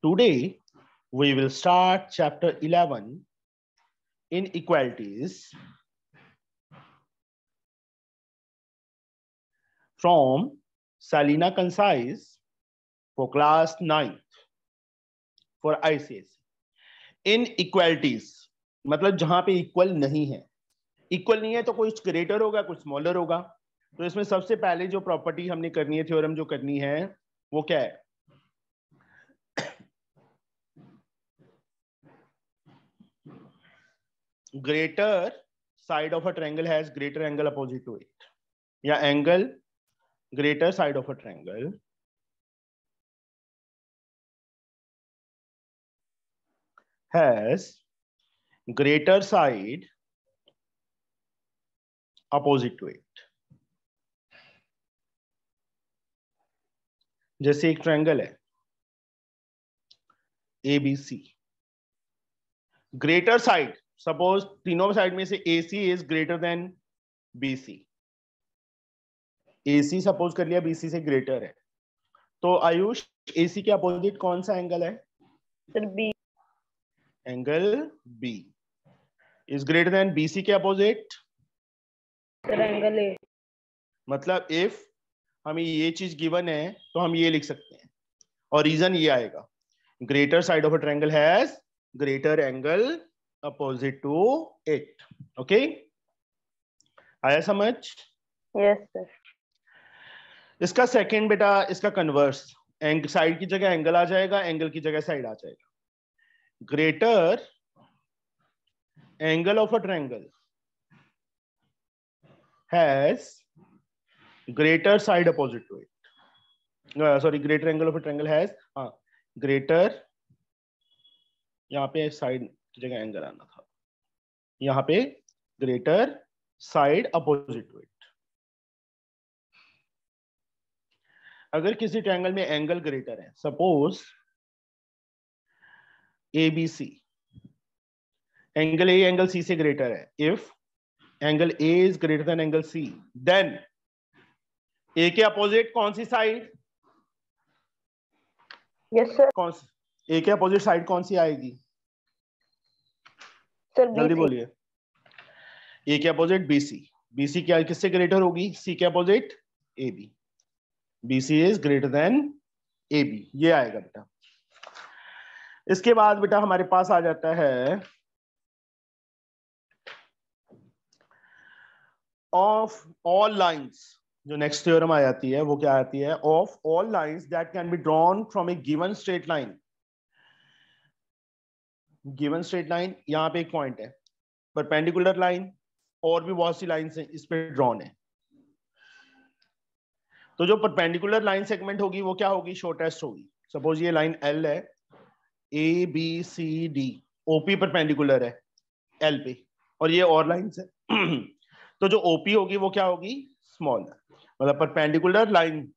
Today we will start chapter 11 inequalities from Salina Concise for class 9th for ICSE. Inequalities मतलब जहां पे equal नहीं है, equal नहीं है तो कुछ ग्रेटर होगा कुछ स्मॉलर होगा। तो इसमें सबसे पहले जो प्रॉपर्टी हमने करनी है, थ्योरम जो करनी है वो क्या है? Greater side of a triangle has greater angle opposite to it, या angle greater side of a triangle has greater side opposite to it। जैसे एक ट्रायंगल है ABC, ग्रेटर साइड, सपोज तीनों साइड में से AC is greater than BC। AC suppose कर लिया BC से ग्रेटर है, तो आयुष AC के अपोजिट कौन सा एंगल है? Sir B. Angle B is greater than BC के अपोजिट सर एंगल ए। मतलब इफ हमें ये चीज गिवन है तो हम ये लिख सकते हैं, और रीजन ये आएगा, greater side of a triangle has greater angle opposite to it. Okay, आया समझ? Yes sir. इसका सेकंड बेटा, इसका कन्वर्स, साइड की जगह एंगल आ जाएगा, एंगल की जगह साइड आ जाएगा। Greater angle of a triangle has greater side opposite to it। sorry, greater angle of a triangle has greater, यहाँ पे साइड की जगह एंगल आना था, यहाँ पे greater side opposite to it। अगर किसी ट्रायंगल में एंगल ग्रेटर है, suppose ABC, angle A angle C से ग्रेटर है, if angle A is greater than angle C, then A के अपोजिट कौन सी साइड? Yes sir. कौन सी A के अपोजिट साइड कौन सी आएगी? सर जल्दी BC। बोलिए। A के अपोजिट BC, BC क्या किससे ग्रेटर होगी? C के opposite AB, BC is greater then AB, ये आएगा बेटा। इसके बाद बेटा हमारे पास आ जाता है ऑफ ऑल लाइंस। जो नेक्स्ट थ्योरम आ जाती है वो क्या आती है? Of all lines that can be drawn from a given straight line. Given straight line, यहाँ पे एक पॉइंट है, परपेंडिकुलर लाइन, और भी बहुत सी लाइंस हैं इस पे ड्रॉन है। तो जो परपेंडिकुलर लाइन सेगमेंट होगी वो क्या होगी? शॉर्टेस्ट होगी। सपोज ये लाइन L है, ABCD, OP परपेंडिकुलर है L पे, और ये और लाइंस है तो जो OP होगी वो क्या होगी? स्मॉल, मतलब perpendicular line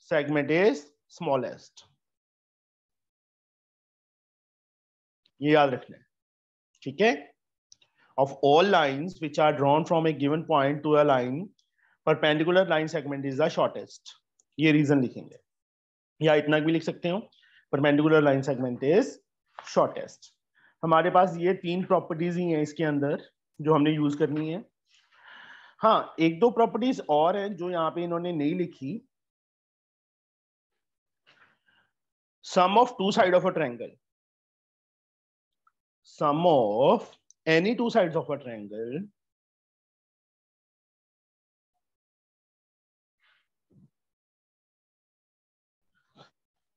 segment is smallest. ये याद रखना है, ठीक है? Of all lines which are drawn from a given point to a line, perpendicular line segment is the shortest. ये रीजन लिखेंगे, या इतना भी लिख सकते हो, perpendicular line segment is shortest. हमारे पास ये तीन प्रॉपर्टीज ही हैं इसके अंदर जो हमने यूज करनी है। हाँ, एक दो प्रॉपर्टीज और हैं जो यहाँ पे इन्होंने नहीं लिखी। Sum of two side of a triangle, sum of any two sides of a triangle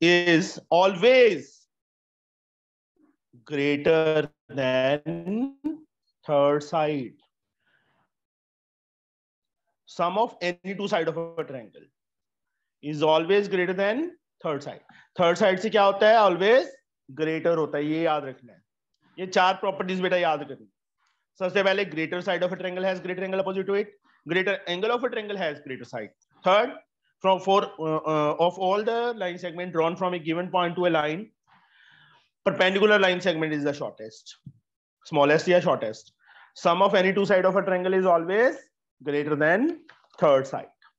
is always greater than third side। Sum of any two side of a triangle is always greater than third side। Third side से क्या होता है? Always greater होता है, ये याद रखना है। ये चार प्रॉपर्टीज बेटा याद करनी। सबसे पहले, greater side of a triangle has greater angle opposite to it, greater angle of a triangle has greater side. Third, from of all the line segment drawn from a given point to a line, perpendicular line segment is the shortest, smallest या shortest। sum of any two side of a triangle is always greater than third side।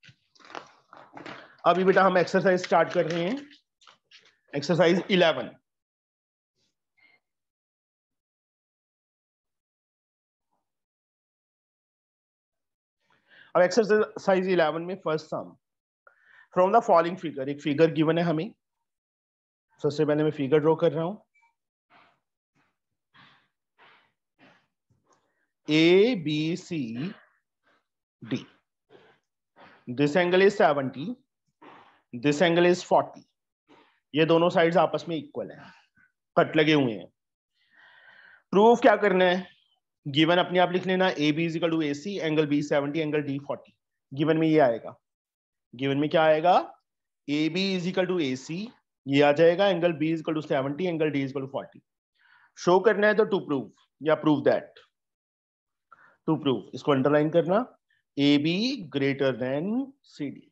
अभी बेटा हम exercise start कर रहे हैं। Exercise 11। अब exercise 11 में first sum, from the following figure, एक फिगर गिवन है हमें। सबसे पहले मैं फिगर ड्रॉ कर रहा हूं। A B C D, this angle is 70, this angle is 40। ये दोनों साइड्स आपस में इक्वल हैं, कट लगे हुए हैं। प्रूफ क्या करना है? गिवन अपने आप लिख लेना, A B equal to A C, angle B 70, angle D 40। Given में ये आएगा, गिवन में क्या आएगा? A B equal to A C, ये आ जाएगा, angle B equal to 70, angle D equal to 40। Show करना है तो टू प्रूव या प्रूव दैट, टू प्रूव, इसको अंडरलाइन करना, A B greater than C D.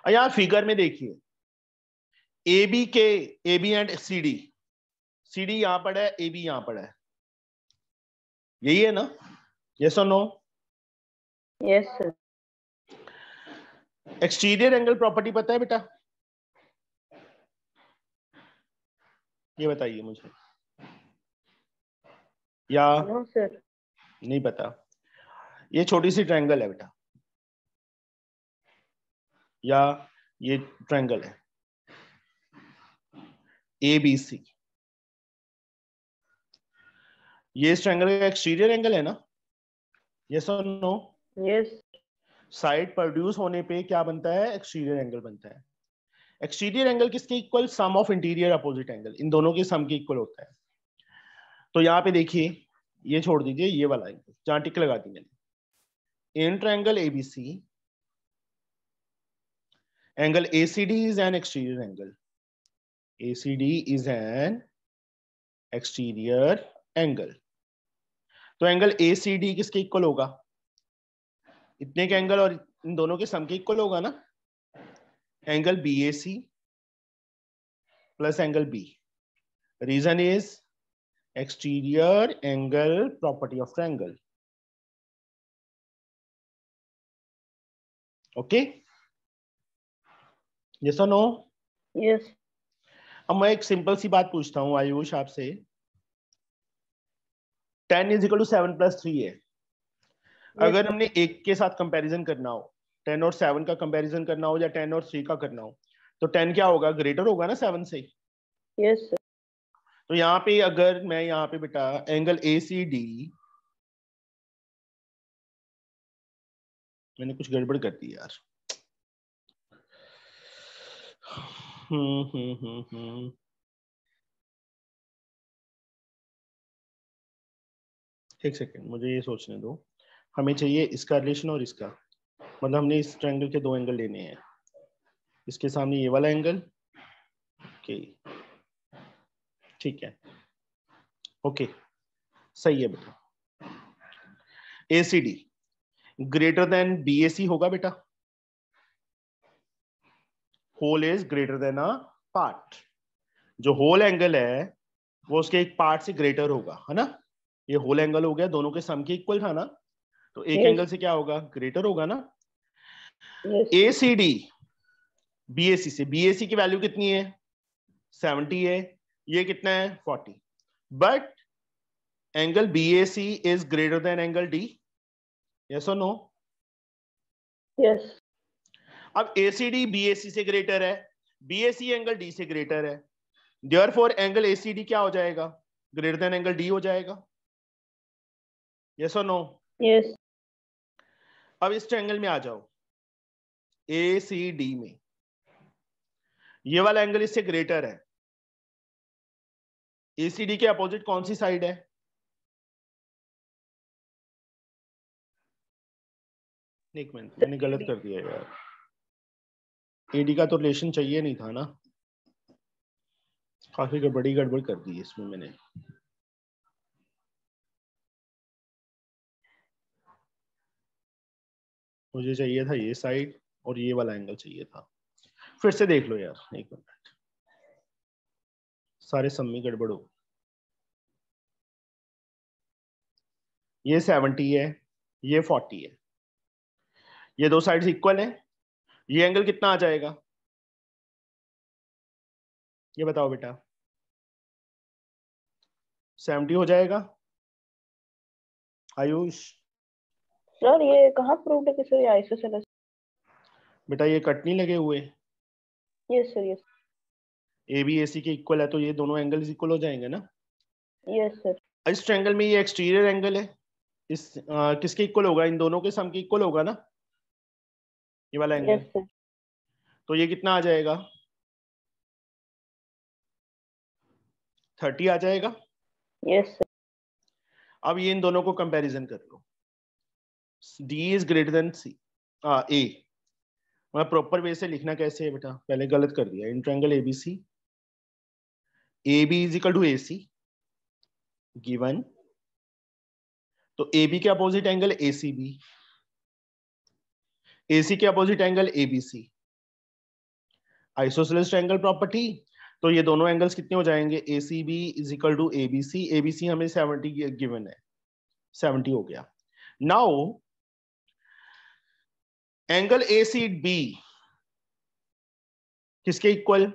यहाँ फिगर में देखिए, ए बी के, ए B and C D, C D यहां पर है, ए बी यहां पर है, यही है ना? यस और no? Yes sir. Exterior angle property पता है बेटा? ये बताइए मुझे, या नो सर। नहीं पता? ये छोटी सी ट्रायंगल है बेटा, या ये ट्रायंगल है ए बी सी, ये इस ट्रायंगल का एक्सटीरियर एंगल है ना? यस और नो? यस। साइड प्रोड्यूस होने पे क्या बनता है? एक्सटीरियर एंगल बनता है। एक्सटीरियर एंगल किसके equal? Sum of interior opposite angle, इन दोनों के सम के इक्वल होता है। तो यहाँ पे देखिए, ये छोड़ दीजिए, ये वाला एंगल जहां टिक लगा दी मैंने, इन triangle ABC, angle ACD is an exterior angle, ACD is an exterior angle। तो एंगल ACD किसके इक्वल होगा? इतने के एंगल और इन दोनों के सम के इक्वल होगा ना? Angle BAC plus angle B। Reason is exterior angle property of triangle. Okay, yes और नो? यस। अब मैं एक सिंपल सी बात पूछता हूं आयुष आपसे, 10 इज इक्वल टू 7 प्लस 3 है। अगर हमने एक के साथ कंपैरिजन करना हो, 10 और 7 का कंपैरिजन करना हो या 10 और 3 का करना हो, तो 10 क्या होगा? ग्रेटर होगा ना 7 से। Yes sir. तो यहाँ पे अगर मैं यहाँ पे बेटा एंगल ACD, मैंने कुछ गड़बड़ कर दी यार। एक सेकेंड, मुझे ये सोचने दो। हमें चाहिए इसका रिलेशन और इसका, मतलब हमने इस ट्रायंगल के दो एंगल लेने हैं। इसके सामने ये वाला एंगल, ओके ठीक है, ओके सही है बेटा। ACD ग्रेटर देन BAC होगा बेटा, whole is greater than a part. जो होल एंगल है वो उसके एक पार्ट से ग्रेटर होगा, है ना? ये होल एंगल हो गया, दोनों के सम के इक्वल था ना, तो एक एंगल से क्या होगा? ग्रेटर होगा ना। ACD BAC से, BAC की वैल्यू कितनी है? 70 है, ये कितना है? 40। But angle BAC is greater than angle D, yes और नो? यस। अब ACD BAC से ग्रेटर है, BAC एंगल D से ग्रेटर है, देयरफॉर एंगल ACD क्या हो जाएगा? ग्रेटर देन एंगल D हो जाएगा, यस और नो? यस। अब इस ट्रायंगल में आ जाओ, ACD में ये वाला एंगल इससे ग्रेटर है, ACD के अपोजिट कौन सी साइड है? एक मिनट, मैंने गलत कर दिया यार, AD का तो रिलेशन चाहिए नहीं था ना, काफी बड़ी गड़बड़ कर दी इसमें मैंने। मुझे चाहिए था ये साइड और ये वाला एंगल चाहिए था। फिर से देख लो यार, एक मिनट, सारे सम में गड़बड़ हो। ये 70 है, ये 40 है, ये दो साइड्स इक्वल है, ये एंगल कितना आ जाएगा? ये बताओ बेटा, 70 हो जाएगा आयुष? सर ये कहाँ प्रूव्ड है कि सर ये आइसोसेलेस? बेटा ये कट नहीं लगे हुए, yes sir, yes A B A C के इक्वल है तो ये दोनों एंगल्स इक्वल हो जाएंगे ना। Yes sir. इस ट्रायंगल में ये एक्सटीरियर एंगल है, इस किसके इक्वल होगा? इन दोनों के सम के इक्वल होगा ना, ये वाला एंगल। Yes sir. तो ये कितना आ जाएगा? 30 आ जाएगा। Yes sir. अब ये इन दोनों को कंपैरिजन कर लो, डी इज ग्रेटर देन सी ए। मैं प्रॉपर वे से लिखना कैसे है बेटा, पहले गलत कर दिया। In triangle ABC, A B is equal to A C given, तो ए बी के opposite angle A C B, A C के opposite angle A B C, isosceles triangle property. तो ये दोनों एंगल्स कितने हो जाएंगे? A C B is equal to A B C, A B C हमें 70 गिवन है, 70 हो गया। Now angle A C B किसके equal?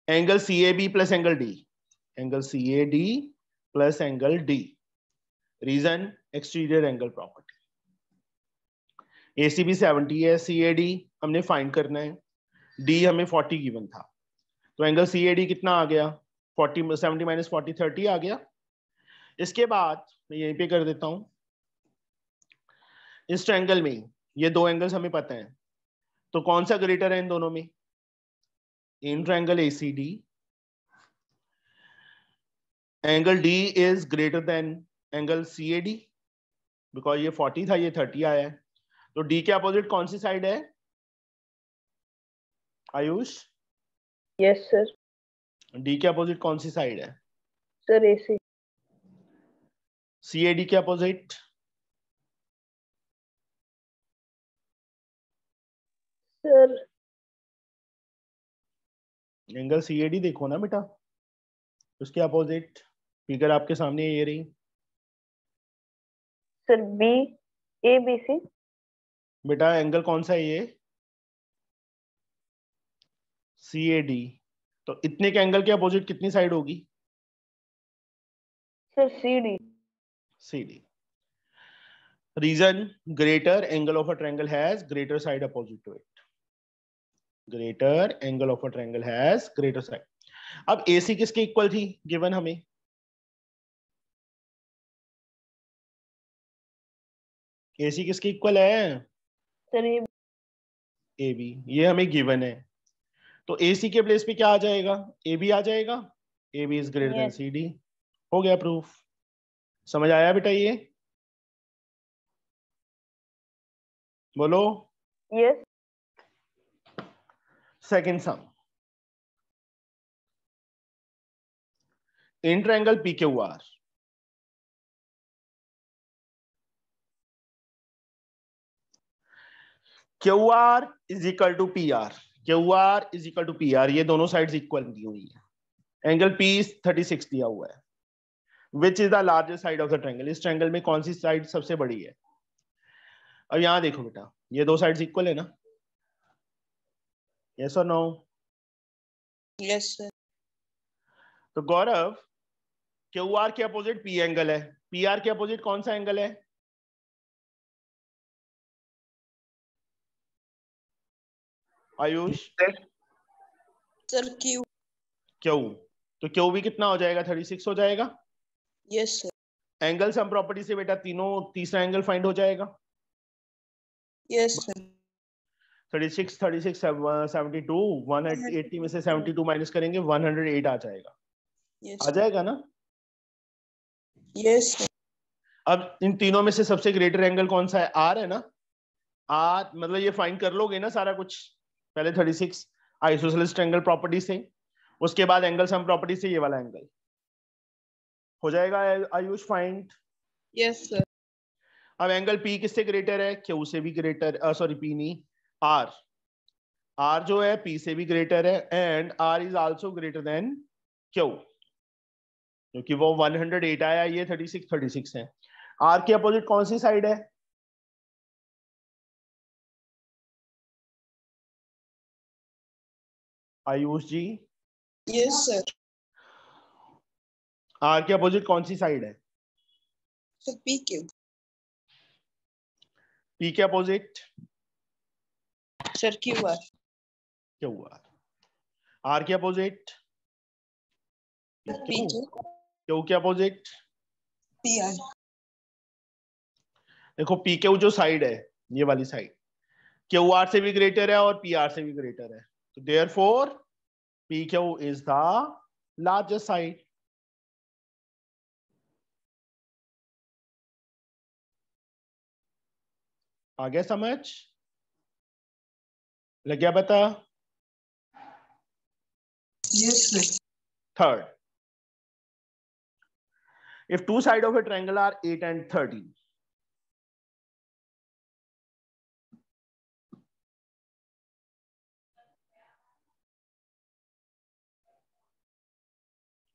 Angle C A B plus angle D, angle C A D plus angle D. Reason exterior angle property. ACB 70 है, सी A D हमने find करना है, D हमें 40 गिवन था, तो एंगल सी ए डी कितना आ गया? 40 70 माइनस 40 30 आ गया। इसके बाद मैं यहीं पे कर देता हूं, इस ट्रायंगल में ये दो एंगल्स हमें पता है, तो कौन सा ग्रेटर है इन दोनों में? In triangle ACD angle D is greater than angle C A D, because ये 40 था, ये 30 आया है। तो डी के अपोजिट कौन सी साइड है आयुष? Yes sir. डी के अपोजिट कौन सी साइड है? Sir AC. C A D के opposite? Sir angle C A D देखो ना बेटा, उसके अपोजिट फिगर आपके सामने ये रही। Sir B A B C. बेटा एंगल कौन सा है ये? C A D. तो इतने के एंगल के अपोजिट कितनी साइड होगी? Sir C D. C D. Reason greater angle of a triangle has greater side opposite to it, greater angle of a triangle has greater side. अब AC किसके equal थी given हमें? AC किसके equal है? Sir ये A B, ये हमें given है, तो एसी के प्लेस पे क्या आ जाएगा? ए बी आ जाएगा। A B is greater than yes. C D, हो गया प्रूफ। समझ आया बेटा ये? बोलो। Yes. Second sum, in triangle P Q R Q R is equal to P R, Q R is equal to P R, ये दोनों sides equal दी हुई है। एंगल पी 36 दिया हुआ है। Which is the largest side of the triangle, इस triangle में कौन सी साइड सबसे बड़ी है? अब यहां देखो बेटा, ये दो साइड्स इक्वल है ना, यस और नो? Yes sir. तो गौरव क्यू आर के अपोजिट पी एंगल है, पी आर के अपोजिट कौन सा एंगल है? आयुष? Sir Q. क्यू, तो क्यू भी कितना हो जाएगा? 36 हो जाएगा। Yes sir. Angle sum property से बेटा तीनों तीसरा एंगल फाइंड हो जाएगा। Yes sir. 36 36 72, 180 में से 72 माइनस करेंगे 108 आ जाएगा। आ जाएगा ना? Yes sir. अब इन तीनों में से सबसे ग्रेटर एंगल कौन सा है? आर है ना। आर मतलब ये फाइंड कर लोगे ना सारा कुछ, पहले 36 आइसोसेलेस ट्रायंगल प्रॉपर्टी से, उसके बाद एंगल सम प्रॉपर्टी से ये वाला एंगल हो जाएगा आयुष फाइंड। Yes sir. अब एंगल पी किससे ग्रेटर है? क्यू से भी ग्रेटर, सॉरी पी नहीं, आर। आर जो है पी से भी ग्रेटर है, and R is also greater than Q, क्योंकि वो 108 आया, ये 36 है। आर के अपोजिट कौन सी साइड है? Ayush ji? Yes sir. R के अपोजिट कौन सी साइड है? Sir P Q. पी के opposite sir Q R. Q R. R के अपोजिट पी क्यू। क्यू के अपोजिट पी आर। देखो पी क्यू जो साइड है, ये वाली साइड क्यू आर से भी ग्रेटर है और पी आर से भी ग्रेटर है, तो therefore P Q is the largest side. आ गया समझ? लग गया पता? Yes sir. Third, if two sides of a triangle are 8 and 13,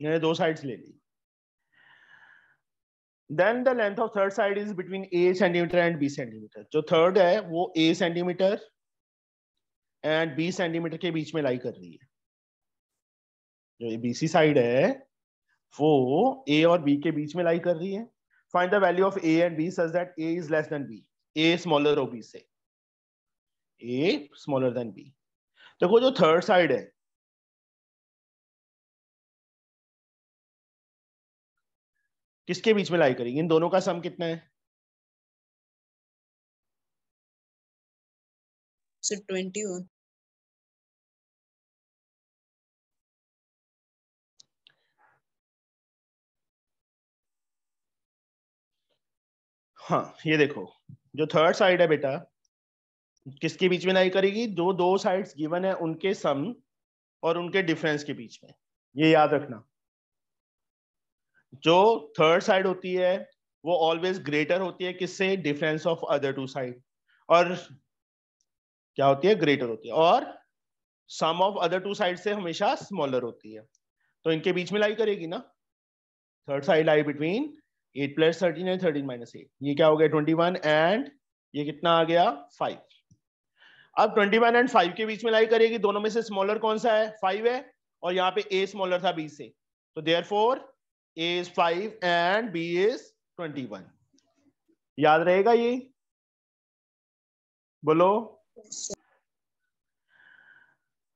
मैंने दो साइड्स ले ली, then the length of third side is between a centimeter and b centimeter. जो थर्ड है वो a centimetre and b centimetre के बीच में लाई कर रही है। जो बीसी साइड है वो a और b के बीच में लाई कर रही है। Find the value of a and b such that a is less than b, a smaller हो b से, a स्मॉलर देन b। देखो जो थर्ड साइड है किसके बीच में लाई करेगी? इन दोनों का सम कितना है? सर 21। हाँ ये देखो जो थर्ड साइड है बेटा किसके बीच में लाई करेगी? जो दो साइड्स गिवन है उनके सम और उनके डिफरेंस के बीच में। ये याद रखना, जो थर्ड साइड होती है वो ऑलवेज ग्रेटर होती है किससे? Difference of other two side. और क्या होती है? ग्रेटर होती है। और sum of other two side से हमेशा स्मॉलर होती है, तो इनके बीच में लाई करेगी ना। Third side lie between 8 + 13 and 13 - 8। ये क्या हो गया? 21 एंड ये कितना आ गया? 5। अब 21 एंड 5 के बीच में लाई करेगी। दोनों में से स्मॉलर कौन सा है? 5 है, और यहाँ पे a स्मॉलर था b से, तो therefore a is 5 and b is 21। याद रहेगा ये? बोलो।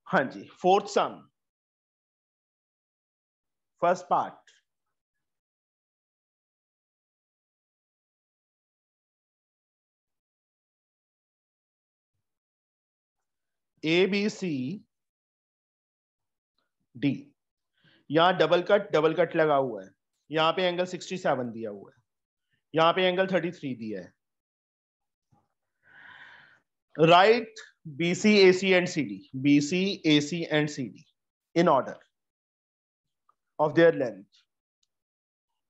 हाँ जी। Fourth sum, first part. A B C D, यहां डबल कट लगा हुआ है। यहां पे एंगल 67 दिया हुआ है, यहां पे एंगल 33 दिया है। Right BC AC and CD, BC AC and CD in order of their length।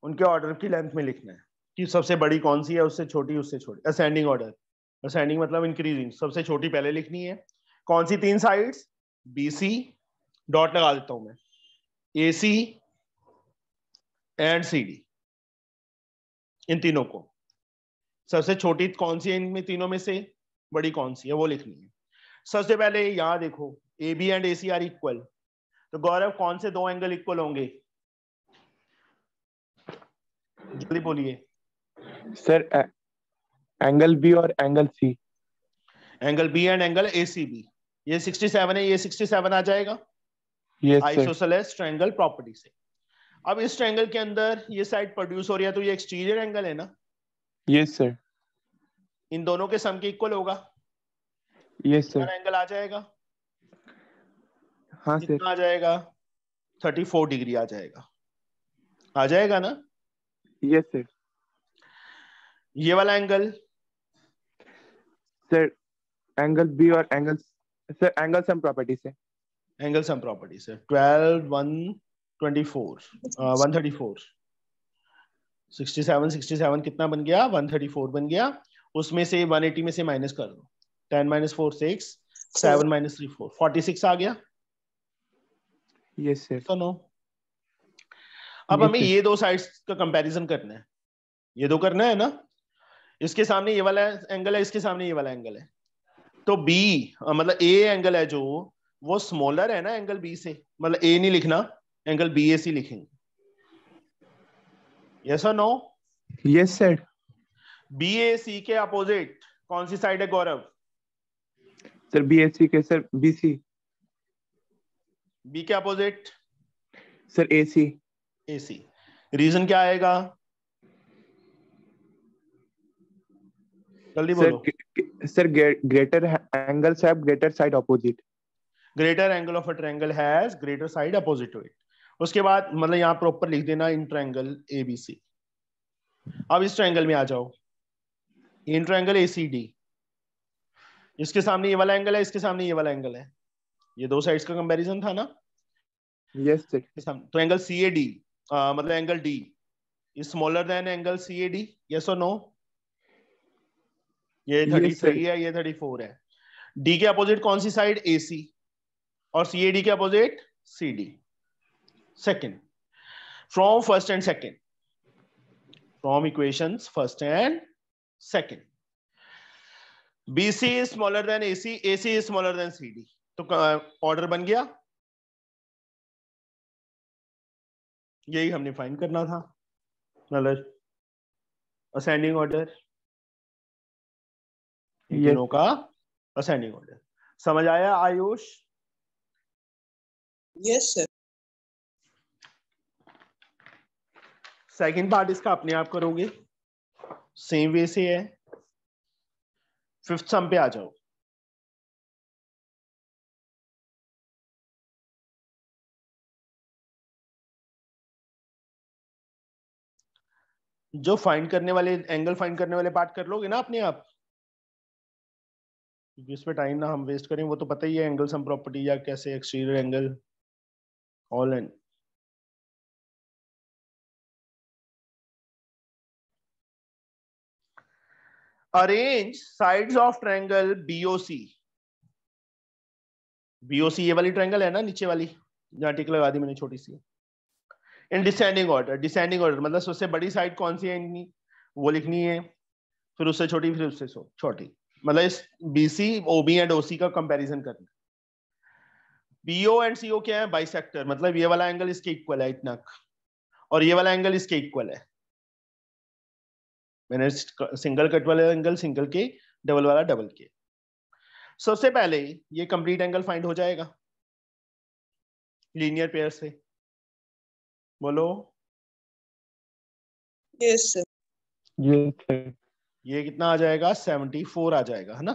उनके ऑर्डर की लेंथ में लिखना है कि सबसे बड़ी कौन सी है, उससे छोटी उससे छोटी, असेंडिंग ऑर्डर। असेंडिंग मतलब इंक्रीजिंग, सबसे छोटी पहले लिखनी है। कौन सी तीन साइड्स? BC, डॉट लगा देता हूं मैं, AC एंड CD। इन तीनों को सबसे छोटी कौन सी है इनमें तीनों में से, बड़ी कौन सी है, वो लिखनी है। सबसे पहले यहां देखो AB and AC are equal, तो गौरव कौन से दो एंगल इक्वल होंगे? जल्दी बोलिए। सर एंगल बी और angle C. Angle B and angle ACB। ये 67 है, ये 67 आ जाएगा आइसोसेलेस ट्रायंगल प्रॉपर्टी से। अब इस ट्रायंगल के अंदर ये साइड प्रोड्यूस हो रही है, तो ये एक्सटीरियर एंगल है ना? Yes sir. इन दोनों के सम के इक्वल होगा। Yes sir. एंगल आ जाएगा। हाँ कितना सर। आ जाएगा? 34 डिग्री आ जाएगा। आ जाएगा ना? Yes sir. ये वाला एंगल सर एंगल बी और angle, sir angle sum property से। एंगल सम प्रॉपर्टी से 12 124 134 67 67 कितना बन गया? 134 बन गया। उसमें से 180 में से माइनस कर दो, 10 - 4 6 7 - 3 4 46 आ गया। Yes sir. तो नो। अब हमें ये दो साइड्स का कंपैरिजन करना है। ये दो करना है ना? इसके सामने ये वाला एंगल है, इसके सामने ये वाला एंगल है, तो बी मतलब ए एंगल है जो वो स्मॉलर है ना एंगल बी से, मतलब ए नहीं लिखना, एंगल बी ए सी लिखेंगे। यस और no? Yes sir. B A C के अपोजिट कौन सी साइड है गौरव? सर BSc के सर BC। बी के opposite sir AC। AC। Reason क्या आएगा? जल्दी बोलो। Sir greater angles have greater side opposite. Greater angle of a triangle has greater side opposite to it. उसके बाद मतलब यहाँ प्रॉपर लिख देना इन ट्रायंगल ABC। अब इस ट्रायंगल में आ जाओ, इन ट्रायंगल ACD, इसके सामने ये वाला एंगल है, इसके सामने ये वाला एंगल है, ये दो साइड्स का कंपैरिजन था ना। Yes sir. तो एंगल CAD मतलब angle D is smaller than angle CAD। Yes और नो? ये 33 है, ये 34 है। D के अपोजिट कौन सी साइड? AC। और CAD के opposite CD। Second, from first and second, from equations first and second, BC is smaller than AC, AC is smaller than CD। तो ऑर्डर बन गया, यही हमने फाइंड करना था, मतलब असेंडिंग ऑर्डर, तीनों का असेंडिंग ऑर्डर। समझ आया Ayush? Yes sir. Second part इसका अपने आप करोगे, सेम वे से है। फिफ्थ सम पे आ जाओ। जो फाइंड करने वाले एंगल फाइंड करने वाले पार्ट कर लोगे ना अपने आप, क्योंकि इस पे टाइम ना हम वेस्ट करें, वो तो पता ही है एंगल सम प्रॉपर्टी या कैसे exterior angle all and. Arrange sides of triangle BOC। BOC ये वाली ट्रायंगल है ना नीचे वाली, जहां टिक लगा दी मैंने छोटी सी, in descending order. Descending order मतलब सबसे बड़ी साइड कौन सी है इनकी, वो लिखनी है, फिर उससे छोटी, फिर उससे छोटी, मतलब इस BC OB एंड OC का कंपैरिजन करना। BO एंड CO क्या है? बाइसेक्टर, मतलब ये वाला एंगल इसके इक्वल है इतना, और ये वाला एंगल इसके इक्वल है। मैंने सिंगल कट वाला एंगल सिंगल के, डबल वाला डबल के। सबसे पहले ये कंप्लीट एंगल फाइंड हो जाएगा लीनियर पेयर से, बोलो। Yes sir. ये कितना आ जाएगा? 74 आ जाएगा, है ना।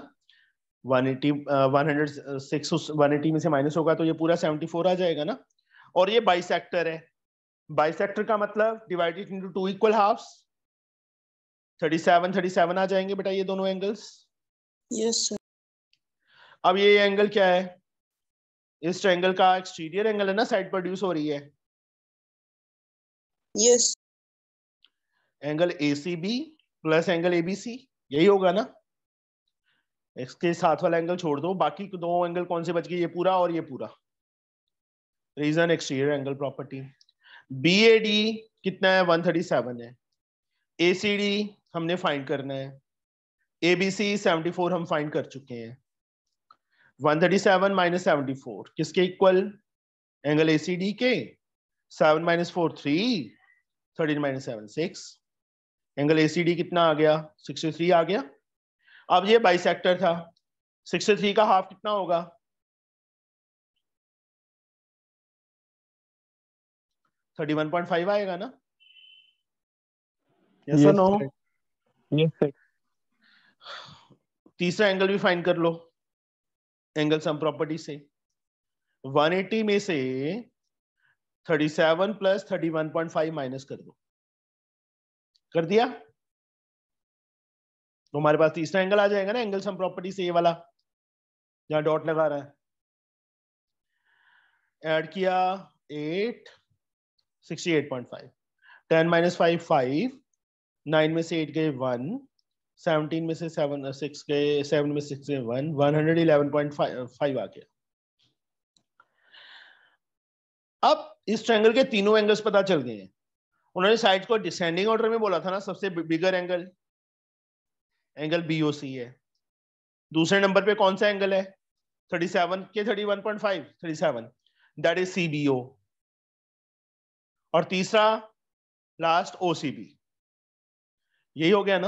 180 106 180 में से माइनस होगा तो ये पूरा 74 आ जाएगा ना। और ये बाइसेक्टर है, बाइसेक्टर का मतलब divided into two equal halves, 37 37 आ जाएंगे बेटा ये दोनों एंगल्स। Yes sir. अब ये एंगल क्या है? इस ट्रायंगल का एक्सटीरियर एंगल है ना, साइड प्रोड्यूस हो रही है। Yes. Angle ACB plus angle ABC, यही होगा ना। इसके साथ वाला एंगल छोड़ दो, बाकी दो एंगल कौन से बच गए? ये पूरा और ये पूरा। Reason exterior angle property. BAD कितना है? 137 है। ACD हमने फाइंड करना है। ABC 74 हम फाइंड कर चुके हैं। 137 माइनस 74 किसके इक्वल? एंगल ACD के। 7 माइनस 4 3, 13 माइनस 7 6। एंगल ACD कितना आ गया? 63 आ गया। अब ये बाइसेक्टर था, 63 का हाफ कितना होगा? 31.5 आएगा ना। यस और नो? Yes sir. तीसरा एंगल भी फाइंड कर लो एंगल सम प्रॉपर्टी से। 180 में से 37 प्लस 31.5 माइनस कर दो। कर दिया तो हमारे पास तीसरा एंगल आ जाएगा ना एंगल सम प्रॉपर्टी से, ये वाला जहां डॉट लगा रहा है। ऐड किया 8 68.5, 10 माइनस 5 5, 9 में से 8 गए 1, 17 में से 7 6 गए, 7 में 6 गए 1, 111.5 आ गया। अब इस ट्रायंगल के तीनों एंगल्स पता चल गए हैं। उन्होंने साइड को डिसेंडिंग ऑर्डर में बोला था ना, सबसे बिगर एंगल एंगल BOC है। दूसरे नंबर पे कौन सा एंगल है? 37 के 31.5 37 दैट इज CBO। और तीसरा लास्ट OCB। यही हो गया ना।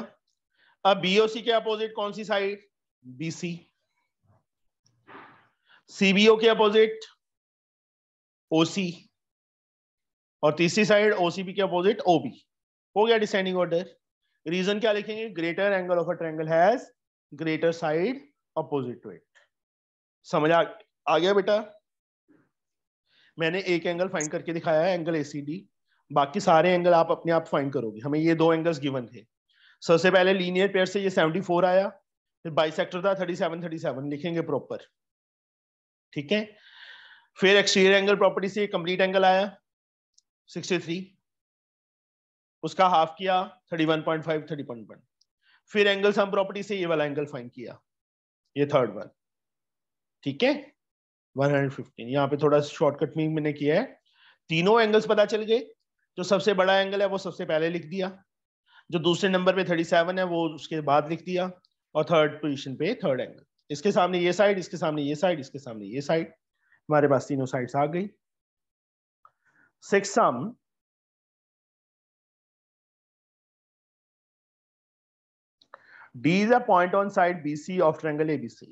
अब BOC के अपोजिट कौन सी साइड? BC। CBO के अपोजिट OC। और तीसरी साइड OCB के अपोजिट OB। हो गया डिसेंडिंग ऑर्डर। रीजन क्या लिखेंगे? Greater angle of a triangle has greater side opposite to it. समझ आ गया बेटा? मैंने एक एंगल फाइंड करके दिखाया है, एंगल ACD। बाकी सारे एंगल आप अपने आप फाइंड करोगे। हमें ये दो एंगल्स गिवन थे। सबसे पहले लीनियर पेयर से ये 74 आया, फिर बाइसेक्टर था 37 लिखेंगे प्रॉपर, ठीक है। फिर एक्सटीरियर एंगल प्रॉपर्टी से कंप्लीट एंगल आया 63, उसका हाफ किया 31.5 30.1। फिर एंगल सम प्रॉपर्टी से ये वाला एंगल फाइंड किया, ये थर्ड वन, ठीक है 115। यहाँ पे थोड़ा शॉर्टकट में मैंने किया है। तीनों एंगल्स पता चल गए। जो सबसे बड़ा एंगल है वो सबसे पहले लिख दिया, जो दूसरे नंबर पे 37 है वो उसके बाद लिख दिया, और थर्ड पोजीशन पे थर्ड एंगल। इसके सामने ये साइड, इसके सामने ये साइड, इसके सामने ये साइड, हमारे पास तीनों साइड्स आ गई। Sixth sum, D is a point on side BC of triangle ABC.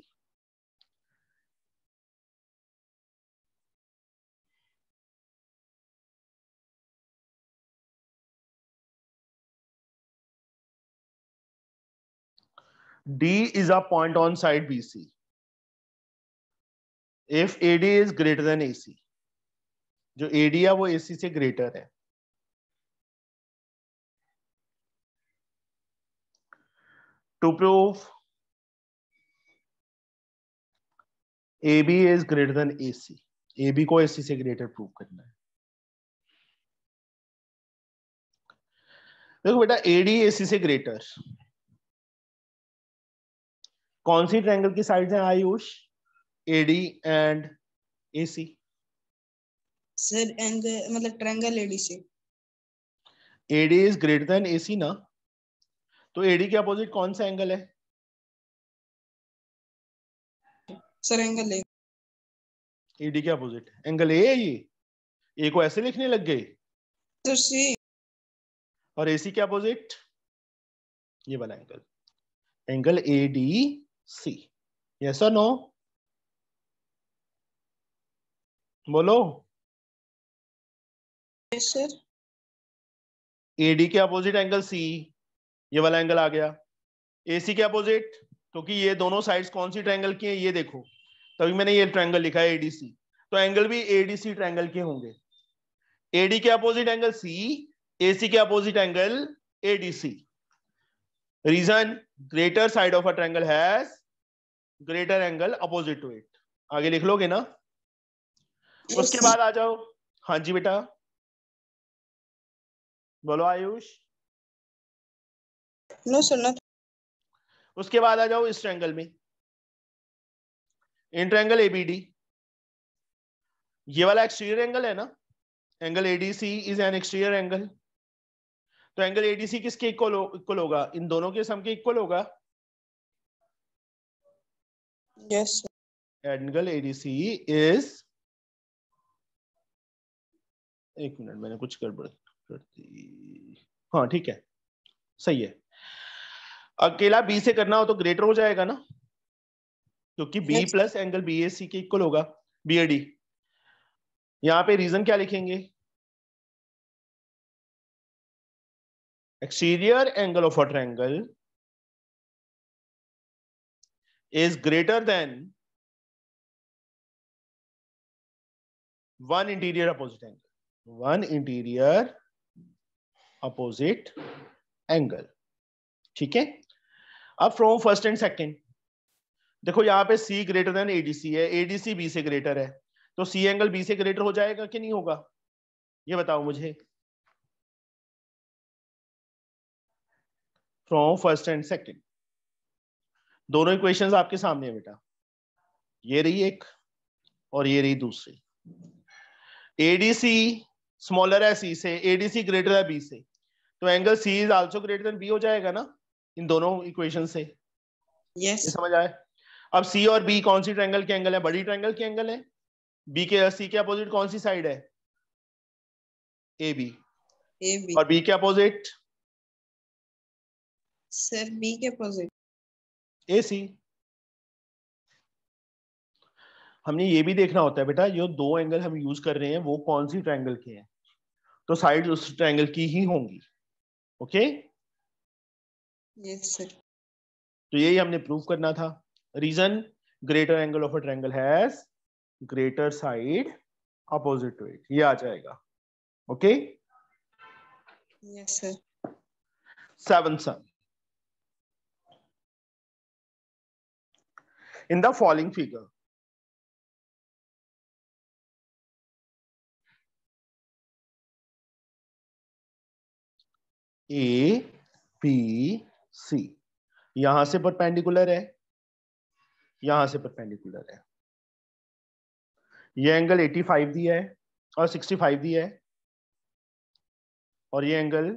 D is a point on side BC if AD is greater than AC. जो AD है वो AC से ग्रेटर है। To prove AB is greater than AC, AB को AC से greater prove करना है। देखो बेटा, AD AC से ग्रेटर कौन सी ट्रायंगल की साइड्स हैं Ayush? AD and AC। Sir angle मतलब triangle ADC। AD is greater than AC ना, तो AD के अपोजिट कौन सा एंगल है? Sir angle A। AD के अपोजिट एंगल A है ये। A को ऐसे लिखने लग गए। Sir C। और AC के अपोजिट ये वाला एंगल, एंगल ADC। यस और नो? बोलो। Yes sir. AD के अपोजिट एंगल C, ये वाला एंगल आ गया। AC के अपोजिट, क्योंकि ये दोनों साइड्स कौन सी ट्रायंगल की हैं ये देखो, तभी मैंने ये ट्रायंगल लिखा है ADC, तो एंगल भी ADC ट्रायंगल के होंगे। AD के अपोजिट एंगल C, AC के opposite angle ADC। Reason, greater side of a triangle has greater angle opposite to it. आगे लिख लोगे ना? उसके बाद आ जाओ। हाँ जी बेटा, बोलो आयुष। No sir not. उसके बाद आ जाओ इस ट्रायंगल में, इन ट्रायंगल ABD, ये वाला एक्सटीरियर एंगल है ना, angle ADC is an exterior angle. तो एंगल ADC किसके इक्वल होगा? इन दोनों के सम के इक्वल होगा। Yes sir. Angle ADC is, एक मिनट मैंने कुछ गड़बड़ कर दी। हाँ ठीक है, सही है। अकेला B से करना हो तो ग्रेटर हो जाएगा ना, क्योंकि B Yes. Plus angle BAC के इक्वल होगा, BAD। यहां पे रीजन क्या लिखेंगे? Exterior angle of a triangle is greater than one interior opposite angle, one interior opposite angle, ठीक है। अब फ्रॉम फर्स्ट एंड सेकंड देखो, यहाँ पे C ग्रेटर देन ADC है, ADC B से ग्रेटर है, तो C एंगल B से ग्रेटर हो जाएगा कि नहीं होगा? ये बताओ मुझे। फ्रॉम फर्स्ट एंड सेकंड दोनों इक्वेशंस आपके सामने है बेटा, ये रही एक और ये रही दूसरी। ADC स्मॉलर है C से, ADC ग्रेटर है B से, तो angle C is also greater then B हो जाएगा ना इन दोनों इक्वेशन से। यस। ये समझ आए? अब सी और बी कौन सी ट्रायंगल के एंगल है? बड़ी ट्रायंगल के एंगल है। बी के सी के अपोजिट कौन सी साइड है? A B. AB और बी के अपोजिट सर B के अपोजिट ए सी। हमने ये भी देखना होता है बेटा, जो दो एंगल हम यूज कर रहे हैं वो कौन सी ट्रायंगल के हैं, तो साइड उस ट्रायंगल की ही होंगी। Okay, yes sir. तो यही हमने प्रूव करना था। Reason, greater angle of a triangle has greater side opposite to it, ये आ जाएगा। Okay, yes sir. 7th sum. In the following figure, A, B, C यहां से परपेंडिकुलर है, यहां से परपेंडिकुलर है। ये एंगल 85 दिया है और 65 दिया है, और ये एंगल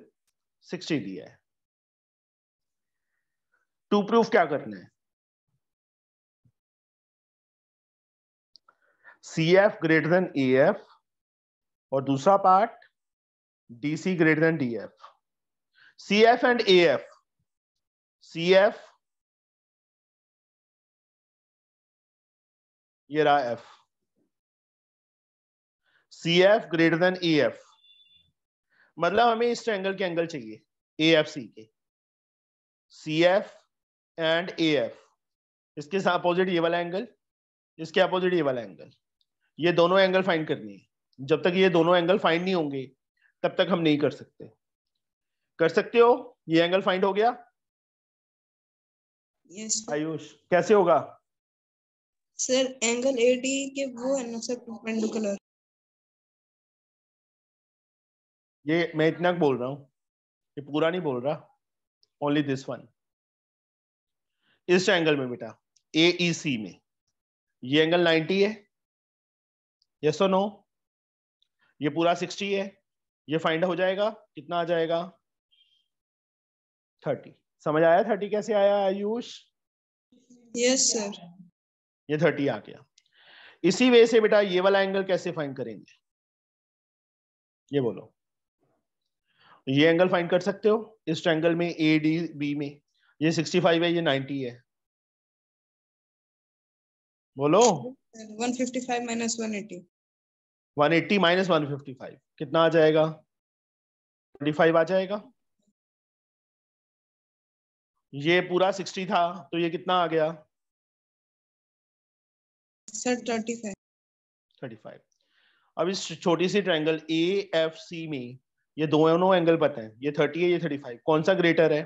60 दिया है। टू प्रूफ क्या करना है? CF ग्रेटर देन AF, और दूसरा part DC greater than DF। CF and AF, CF ये रहा F, CF greater than AF, मतलब हमें इस ट्रायंगल के एंगल चाहिए AFC के। CF एंड AF, इसके अपोजिट ये वाला एंगल, इसके अपोजिट ये वाला एंगल, ये दोनों एंगल फाइंड करनी है। जब तक ये दोनों एंगल फाइंड नहीं होंगे तब तक हम नहीं कर सकते। कर सकते हो? ये एंगल फाइंड हो गया? यस आयुष, कैसे होगा? सर एंगल AD के वो है ना सर परपेंडिकुलर। ये मैं इतना बोल रहा हूं, ये पूरा नहीं बोल रहा, ओनली दिस वन। इस एंगल में बेटा AEC में ये एंगल 90 है, यस और नो? ये पूरा 60 है, ये फाइंड हो जाएगा, कितना आ जाएगा? 30। समझ आया 30 कैसे आया आयुष? Yes sir. ये 30 आ गया। इसी वे से बेटा ये वाला एंगल कैसे फाइंड करेंगे, ये बोलो। ये एंगल फाइंड कर सकते हो इस ट्रायंगल में ADB में, ये 65 है, ये 90 है, बोलो। 155 माइनस 180 180 माइनस 155 कितना आ जाएगा? 25 आ जाएगा। ये पूरा 60 था तो ये कितना आ गया? सर 35। 35। अब इस छोटी सी ट्रायंगल AFC में ये दोनों एंगल पता है, ये 30 है, ये 35, कौन सा ग्रेटर है?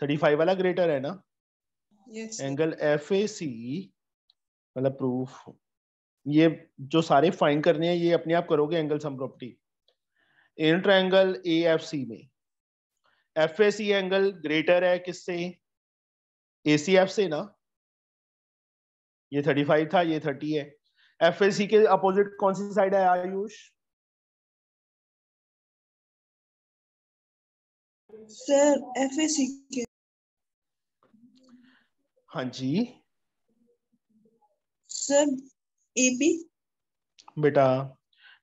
35 वाला ग्रेटर है ना। यस एंगल FAC मतलब प्रूफ, ये जो सारे फाइंड करने हैं ये अपने आप करोगे angle sum property. In triangle AFC में FAC एंगल ग्रेटर है किससे? ACF से ना। ये 35 था, ये 30 है। FAC के अपोजिट कौन सी साइड है आयुष? सर FAC के। हाँ जी सर AB। बेटा,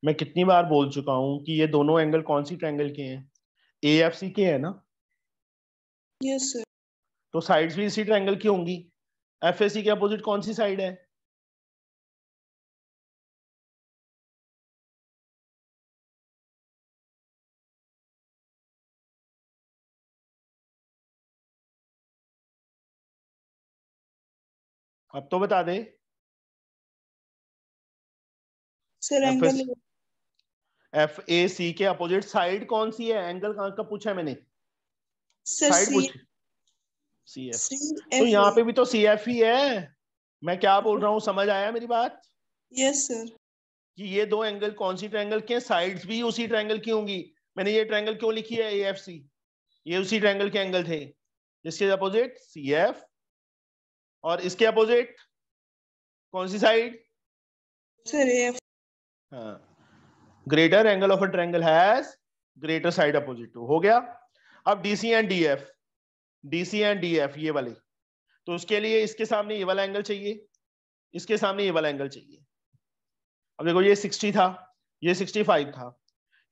मैं कितनी बार बोल चुका हूं कि ये दोनों एंगल कौन सी ट्रायंगल के हैं? AFC के है ना। Yes sir. तो साइड्स भी इसी ट्रायंगल की होंगी। FAC के अपोजिट कौन सी साइड है? अब तो बता दे। सर एंगल FAC के अपोजिट साइड कौन सी है? एंगल कहाँ का पूछा है मैंने? सर साइड C पूछ। CF। तो CF। यहाँ पे भी तो CF ही है। मैं क्या बोल रहा हूँ, समझ आया मेरी बात? Yes sir. कि ये दो एंगल कौन सी ट्रायंगल के हैं? साइड्स भी उसी ट्रायंगल की होंगी। मैंने ये ट्रायंगल क्यों लिखी है AFC? ये उसी ट्रायंगल के एंगल थे। इसके अपोजिट CF, और इसके अपोजिट कौन सी साइड? Sir AF। हाँ, greater angle of a triangle has greater side opposite to. हो गया। अब DC and DF, DC and DF ये वाली, तो उसके लिए इसके सामने ये वाला एंगल चाहिए, इसके सामने ये वाला एंगल चाहिए। अब देखो ये 60 था, ये 65 था,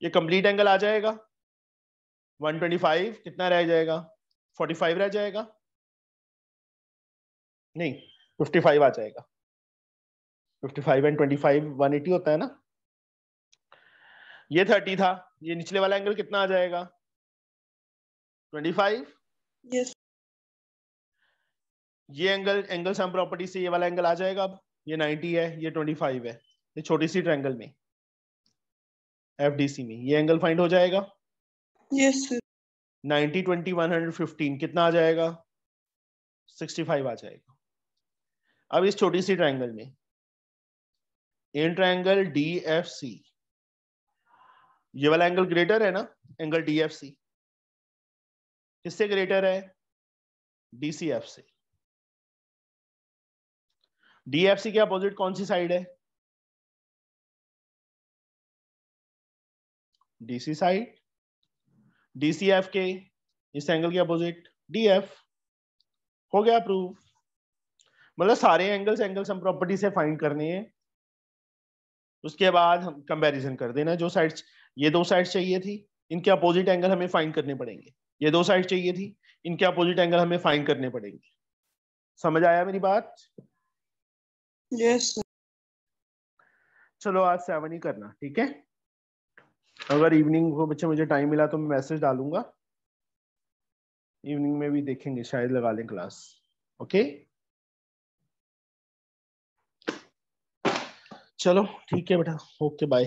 ये कंप्लीट एंगल आ जाएगा 125, कितना रह जाएगा 45 रह जाएगा, नहीं 55 आ जाएगा। 55 एंड 25 180 होता है ना। ये 30 था, ये निचले वाला एंगल कितना आ जाएगा 25। यस ये एंगल सम प्रॉपर्टी से ये वाला एंगल आ जाएगा। अब ये 90 है, ये 25 है, ये छोटी सी ट्रायंगल में एफडीसी में ये एंगल फाइंड हो जाएगा। यस सर 90 20 115 कितना आ जाएगा 65 आ जाएगा। अब इस छोटी सी ट्रायंगल में इन ट्रायंगल DFC ये वाला एंगल ग्रेटर है ना, एंगल DFC किससे ग्रेटर है DCF से। DFC के अपोजिट कौन सी साइड है DC साइड। DCF के इस एंगल के अपोजिट DF। हो गया प्रूफ। मतलब सारे एंगल्स एंगल सम प्रॉपर्टी से फाइंड करने हैं, उसके बाद हम कंपैरिजन कर देना। जो साइड्स ये दो साइड्स चाहिए थी इनके अपोजिट एंगल हमें फाइंड करने पड़ेंगे, ये दो साइड चाहिए थी इनके अपोजिट एंगल हमें फाइंड करने पड़ेंगे। समझ आया मेरी बात। यस सर चलो आज 7 ही करना, ठीक है। अगर इवनिंग को बच्चे मुझे टाइम मिला तो मैं मैसेज डालूंगा, इवनिंग में भी देखेंगे, शायद लगा लें क्लास। ओके चलो ठीक है बेटा, ओके बाय।